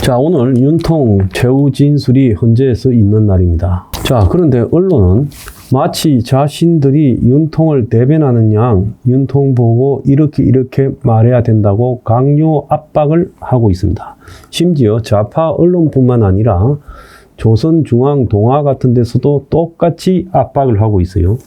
자, 오늘 윤통 최후 진술이 헌재에서 있는 날입니다. 자, 그런데 언론은 마치 자신들이 윤통을 대변하는 양 윤통 보고 이렇게 말해야 된다고 강요 압박을 하고 있습니다. 심지어 좌파 언론뿐만 아니라 조선중앙 동아 같은 데서도 똑같이 압박을 하고 있어요.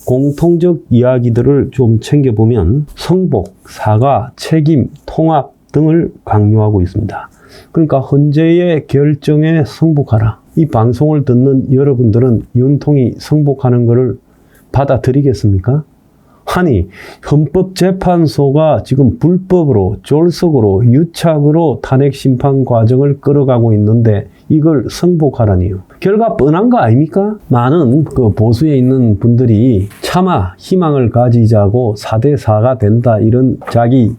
공통적 이야기들을 좀 챙겨보면 성복, 사과, 책임, 통합 등을 강요하고 있습니다. 그러니까 헌재의 결정에 성복하라. 이 방송을 듣는 여러분들은 윤통이 성복하는 것을 받아들이겠습니까? 아니, 헌법재판소가 지금 불법으로, 졸속으로, 유착으로 탄핵심판 과정을 끌어가고 있는데 이걸 성복하라니요. 결과 뻔한 거 아닙니까? 많은 보수에 있는 분들이 차마 희망을 가지자고 4대4가 된다 이런 자기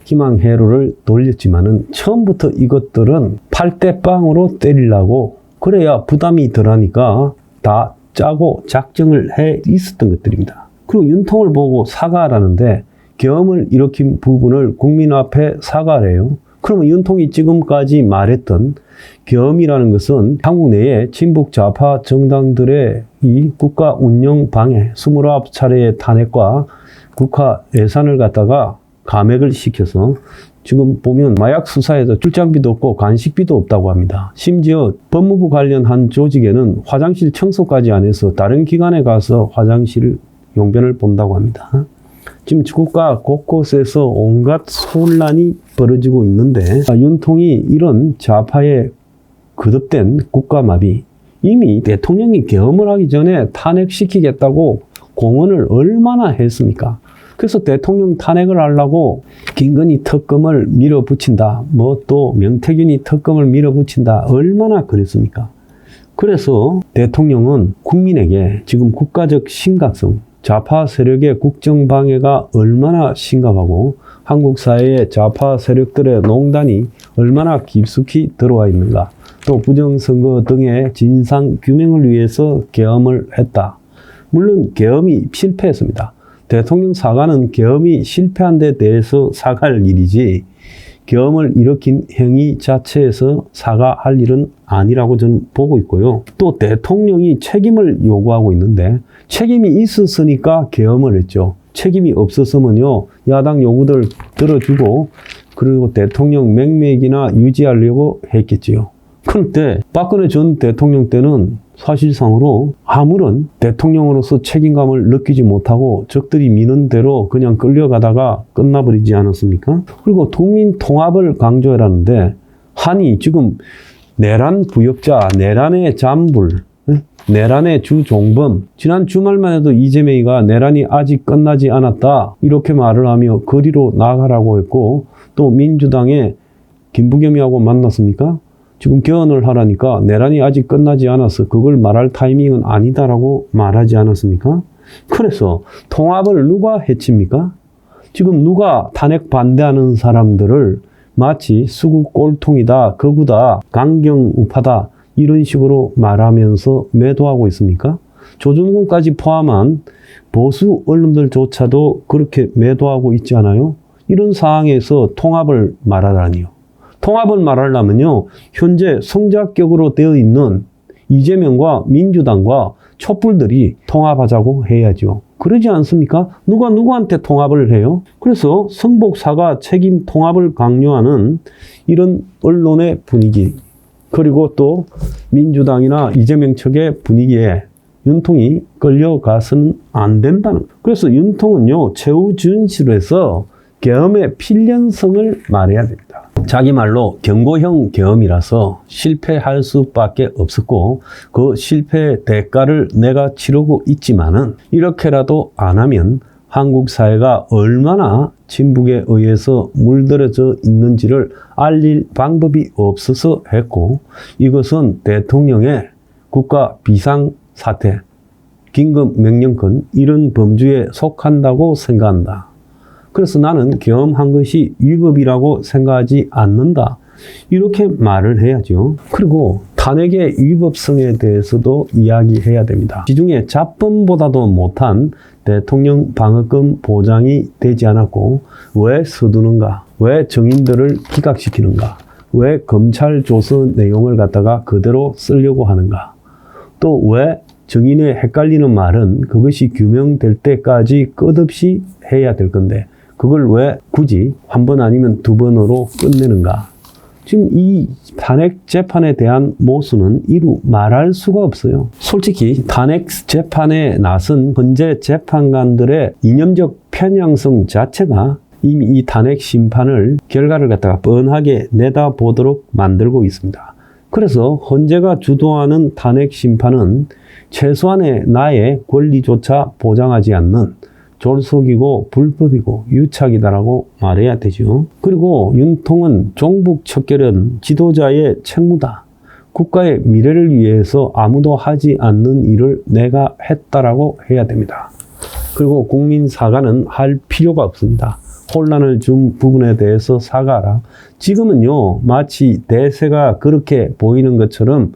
희망 회로를 돌렸지만은 처음부터 이것들은 8대 빵으로 때리려고 그래야 부담이 덜하니까 다 짜고 작정을 해 있었던 것들입니다. 그리고 윤통을 보고 사과하라는데 계엄을 일으킨 부분을 국민 앞에 사과래요. 그러면 윤통이 지금까지 말했던 계엄이라는 것은 한국 내에 친북 좌파 정당들의 이 국가 운영 방해, 29차례의 탄핵과 국가 예산을 갖다가 감액을 시켜서 지금 보면 마약 수사에도 출장비도 없고 간식비도 없다고 합니다. 심지어 법무부 관련 한 조직에는 화장실 청소까지 안 해서 다른 기관에 가서 화장실 용변을 본다고 합니다. 지금 국가 곳곳에서 온갖 혼란이 벌어지고 있는데 윤통이 이런 좌파의 거듭된 국가마비, 이미 대통령이 계엄을 하기 전에 탄핵시키겠다고 공언을 얼마나 했습니까? 그래서 대통령 탄핵을 하려고 김건희 특검을 밀어붙인다. 뭐 또 명태균이 특검을 밀어붙인다. 얼마나 그랬습니까? 그래서 대통령은 국민에게 지금 국가적 심각성, 좌파 세력의 국정방해가 얼마나 심각하고 한국 사회의 좌파 세력들의 농단이 얼마나 깊숙이 들어와 있는가, 또 부정선거 등의 진상 규명을 위해서 계엄을 했다. 물론 계엄이 실패했습니다. 대통령 사과는 계엄이 실패한 데 대해서 사과할 일이지 계엄을 일으킨 행위 자체에서 사과할 일은 아니라고 저는 보고 있고요. 또 대통령이 책임을 요구하고 있는데 책임이 있었으니까 계엄을 했죠. 책임이 없었으면요, 야당 요구들 들어주고 그리고 대통령 맹맥이나 유지하려고 했겠지요. 그런데 박근혜 전 대통령 때는 사실상으로 아무런 대통령으로서 책임감을 느끼지 못하고 적들이 미는 대로 그냥 끌려가다가 끝나버리지 않았습니까? 그리고 국민 통합을 강조하라는데, 아니 지금 내란 부역자, 내란의 잔불, 내란의 주종범, 지난 주말만 해도 이재명이가 내란이 아직 끝나지 않았다 이렇게 말을 하며 거리로 나가라고 했고, 또 민주당의 김부겸이하고 만났습니까? 지금 개헌을 하라니까 내란이 아직 끝나지 않아서 그걸 말할 타이밍은 아니다라고 말하지 않았습니까? 그래서 통합을 누가 해칩니까? 지금 누가 탄핵 반대하는 사람들을 마치 수구 꼴통이다, 거구다, 강경 우파다 이런 식으로 말하면서 매도하고 있습니까? 조중동까지 포함한 보수 언론들조차도 그렇게 매도하고 있지 않아요? 이런 상황에서 통합을 말하라니요. 통합을 말하려면요, 현재 성자격으로 되어 있는 이재명과 민주당과 촛불들이 통합하자고 해야죠. 그러지 않습니까? 누가 누구한테 통합을 해요? 그래서 성복, 사과, 책임, 통합을 강요하는 이런 언론의 분위기, 그리고 또 민주당이나 이재명 측의 분위기에 윤통이 끌려가서는 안 된다는 거예요. 그래서 윤통은요, 최후 진술에서 계엄의 필연성을 말해야 됩니다. 자기 말로 경고형 계엄이라서 실패할 수밖에 없었고 그 실패의 대가를 내가 치르고 있지만은 이렇게라도 안 하면 한국 사회가 얼마나 진북에 의해서 물들어져 있는지를 알릴 방법이 없어서 했고, 이것은 대통령의 국가 비상사태, 긴급명령권 이런 범주에 속한다고 생각한다. 그래서 나는 계엄한 것이 위법이라고 생각하지 않는다. 이렇게 말을 해야죠. 그리고 탄핵의 위법성에 대해서도 이야기해야 됩니다. 시중에 잡범보다도 못한 대통령 방어권 보장이 되지 않았고 왜 서두는가? 왜 정인들을 기각시키는가? 왜 검찰 조서 내용을 갖다가 그대로 쓰려고 하는가? 또 왜 증인의 헷갈리는 말은 그것이 규명될 때까지 끝없이 해야 될 건데 그걸 왜 굳이 한 번 아니면 두 번으로 끝내는가? 지금 이 탄핵 재판에 대한 모순은 이루 말할 수가 없어요. 솔직히 탄핵 재판에 나선 헌재 재판관들의 이념적 편향성 자체가 이미 이 탄핵 심판을 결과를 갖다가 뻔하게 내다보도록 만들고 있습니다. 그래서 헌재가 주도하는 탄핵 심판은 최소한의 나의 권리조차 보장하지 않는 졸속이고 불법이고 유착이다라고 말해야 되죠. 그리고 윤통은 종북 척결은 지도자의 책무다. 국가의 미래를 위해서 아무도 하지 않는 일을 내가 했다라고 해야 됩니다. 그리고 국민 사과는 할 필요가 없습니다. 혼란을 준 부분에 대해서 사과하라. 지금은요, 마치 대세가 그렇게 보이는 것처럼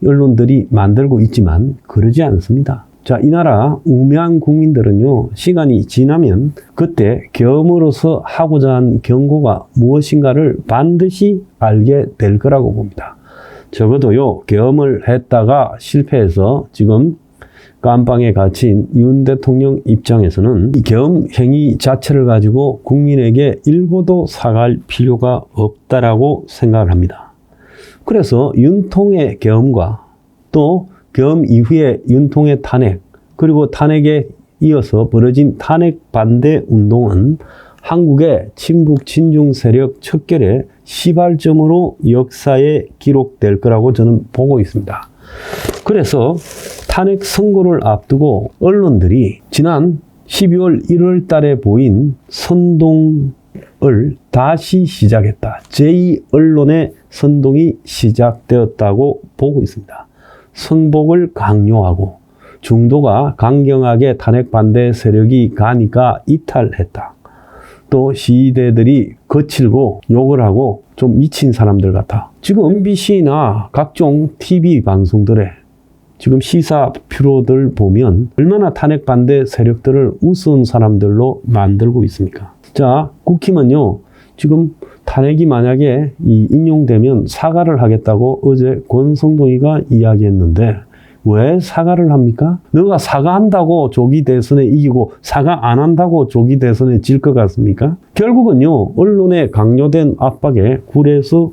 언론들이 만들고 있지만 그러지 않습니다. 자, 이 나라 우매한 국민들은요, 시간이 지나면 그때 계엄으로서 하고자 한 경고가 무엇인가를 반드시 알게 될 거라고 봅니다. 적어도요, 계엄을 했다가 실패해서 지금 깜빵에 갇힌 윤 대통령 입장에서는 이 계엄 행위 자체를 가지고 국민에게 일고도 사과할 필요가 없다라고 생각을 합니다. 그래서 윤통의 계엄과 또 계엄 이후에 윤통의 탄핵, 그리고 탄핵에 이어서 벌어진 탄핵 반대 운동은 한국의 친북 친중 세력 척결의 시발점으로 역사에 기록될 거라고 저는 보고 있습니다. 그래서 탄핵 선고를 앞두고 언론들이 지난 12월 1월 달에 보인 선동을 다시 시작했다. 제2언론의 선동이 시작되었다고 보고 있습니다. 성복을 강요하고 중도가 강경하게 탄핵 반대 세력이 가니까 이탈했다. 또 시위대들이 거칠고 욕을 하고 좀 미친 사람들 같아. 지금 MBC나 각종 TV 방송들의 지금 시사 프로들 보면 얼마나 탄핵 반대 세력들을 우스운 사람들로 만들고 있습니까? 자, 국힘은요, 지금 탄핵이 만약에 인용되면 사과를 하겠다고 어제 권성동이가 이야기했는데 왜 사과를 합니까? 너가 사과한다고 조기 대선에 이기고 사과 안 한다고 조기 대선에 질 것 같습니까? 결국은요, 언론의 강요된 압박에 굴해서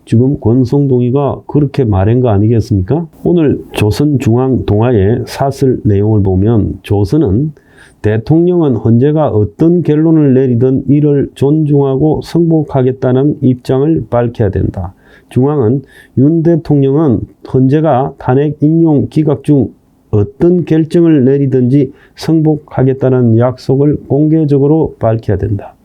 지금 권성동이가 그렇게 말한 거 아니겠습니까? 오늘 조선중앙동아의 사설 내용을 보면 조선은 대통령은 헌재가 어떤 결론을 내리든 이를 존중하고 승복하겠다는 입장을 밝혀야 된다. 중앙은 윤 대통령은 헌재가 탄핵 인용 기각 중 어떤 결정을 내리든지 승복하겠다는 약속을 공개적으로 밝혀야 된다.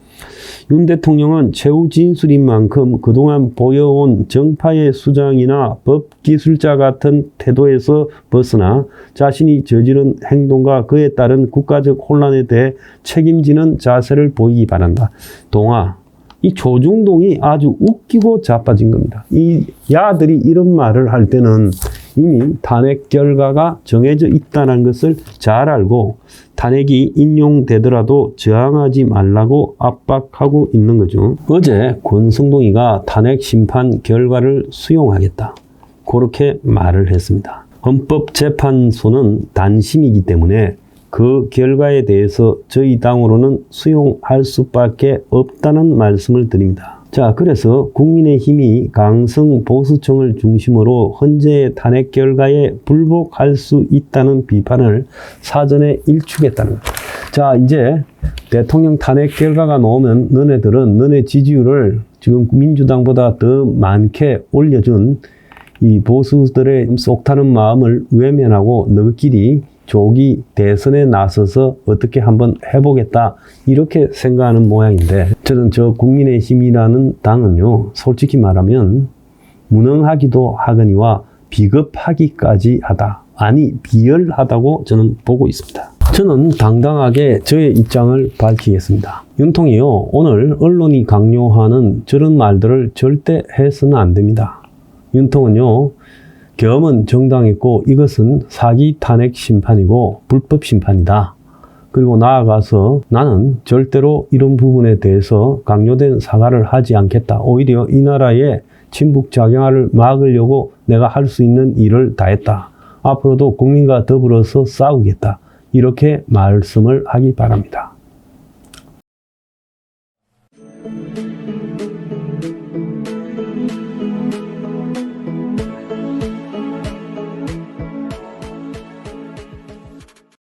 윤 대통령은 최후 진술인 만큼 그동안 보여온 정파의 수장이나 법기술자 같은 태도에서 벗어나 자신이 저지른 행동과 그에 따른 국가적 혼란에 대해 책임지는 자세를 보이기 바란다. 동아, 이 조중동이 아주 웃기고 자빠진 겁니다. 이 야들이 이런 말을 할 때는 이미 탄핵 결과가 정해져 있다는 것을 잘 알고 탄핵이 인용되더라도 저항하지 말라고 압박하고 있는 거죠. 어제 권성동이가 탄핵 심판 결과를 수용하겠다. 그렇게 말을 했습니다. 헌법재판소는 단심이기 때문에 그 결과에 대해서 저희 당으로는 수용할 수밖에 없다는 말씀을 드립니다. 자, 그래서 국민의힘이 강성보수층을 중심으로 헌재의 탄핵 결과에 불복할 수 있다는 비판을 사전에 일축했다는 거예요. 자, 이제 대통령 탄핵 결과가 나오면 너네들은 너네 지지율을 지금 민주당보다 더 많게 올려준 이 보수들의 속 타는 마음을 외면하고 너희끼리 조기 대선에 나서서 어떻게 한번 해보겠다 이렇게 생각하는 모양인데 저는 저 국민의힘이라는 당은요 솔직히 말하면 무능하기도 하거니와 비겁하기까지 하다 아니 비열하다고 저는 보고 있습니다. 저는 당당하게 저의 입장을 밝히겠습니다. 윤통이요 오늘 언론이 강요하는 저런 말들을 절대 해서는 안 됩니다. 윤통은요 계엄은 정당했고 이것은 사기 탄핵 심판이고 불법 심판이다. 그리고 나아가서 나는 절대로 이런 부분에 대해서 강요된 사과를 하지 않겠다. 오히려 이 나라의 친북 작용화를 막으려고 내가 할 수 있는 일을 다했다. 앞으로도 국민과 더불어서 싸우겠다. 이렇게 말씀을 하기 바랍니다.